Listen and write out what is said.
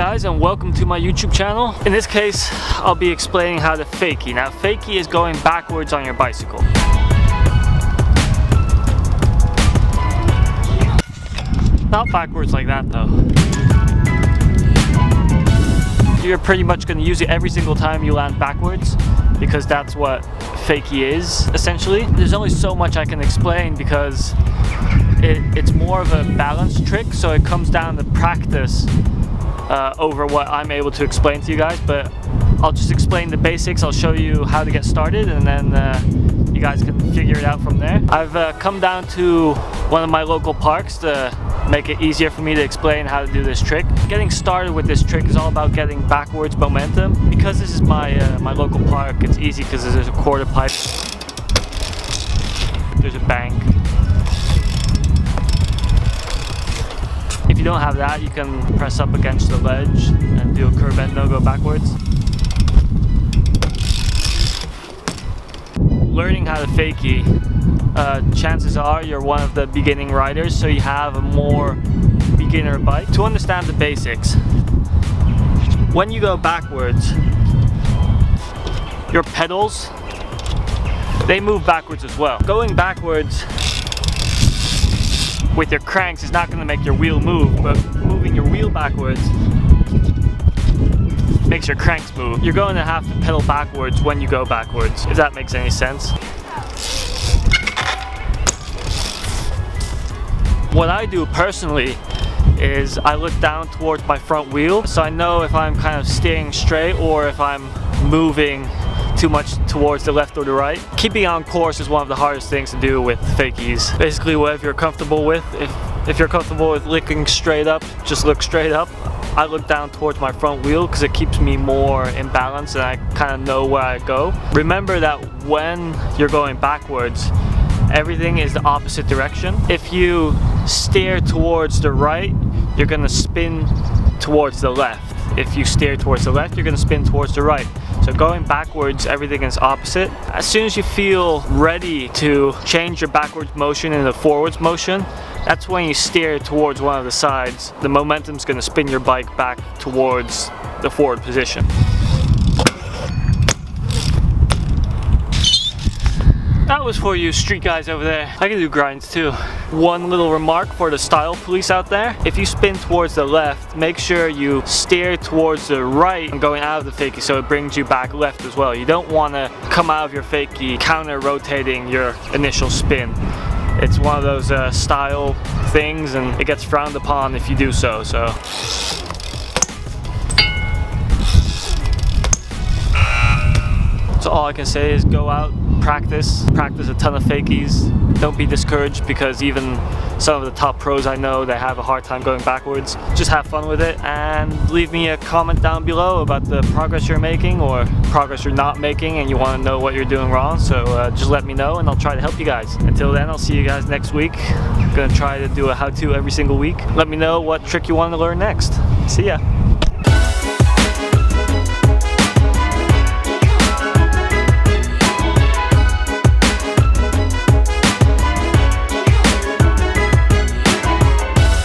guys, and welcome to my YouTube channel. In this case, I'll be explaining how to fakie. Now, fakie is going backwards on your bicycle. Not backwards like that though. You're pretty much going to use it every single time you land backwards, because that's what fakie is, essentially. There's only so much I can explain because it's more of a balance trick, so it comes down to practice over what I'm able to explain to you guys. But I'll just explain the basics. I'll show you how to get started, and then you guys can figure it out from there. I've come down to one of my local parks to make it easier for me to explain how to do this trick. Getting started with this trick is all about getting backwards momentum. Because this is my local park, it's easy because there's a quarter pipe, there's a bank. If you don't have that, you can press up against the ledge and do a curve and no go backwards. Learning how to fakie, chances are you're one of the beginning riders, so you have a more beginner bike. To understand the basics, when you go backwards, your pedals, they move backwards as well. Going backwards with your cranks is not going to make your wheel move, but moving your wheel backwards makes your cranks move. You're going to have to pedal backwards when you go backwards, if that makes any sense. What I do personally is I look down towards my front wheel, so I know if I'm kind of steering straight or if I'm moving too much towards the left or the right. Keeping on course is one of the hardest things to do with fakies. Basically, whatever you're comfortable with. If you're comfortable with looking straight up, just look straight up. I look down towards my front wheel because it keeps me more in balance and I kind of know where I go. Remember that when you're going backwards, everything is the opposite direction. If you steer towards the right, you're going to spin towards the left. If you steer towards the left, you're going to spin towards the right. So going backwards, everything is opposite. As soon as you feel ready to change your backwards motion into forwards motion, that's when you steer towards one of the sides. The momentum's going to spin your bike back towards the forward position. That was for you street guys over there. I can do grinds too. One little remark for the style police out there. If you spin towards the left, make sure you steer towards the right and going out of the fakie, so it brings you back left as well. You don't want to come out of your fakie counter rotating your initial spin. It's one of those style things, and it gets frowned upon if you do so. So all I can say is go out, practice a ton of fakies. Don't be discouraged, because even some of the top pros I know, they have a hard time going backwards. Just have fun with it, and leave me a comment down below about the progress you're making or progress you're not making and you want to know what you're doing wrong. So just let me know and I'll try to help you guys. Until then, I'll see you guys next week. I'm gonna try to do a how-to every single week. Let me know what trick you want to learn next. See ya.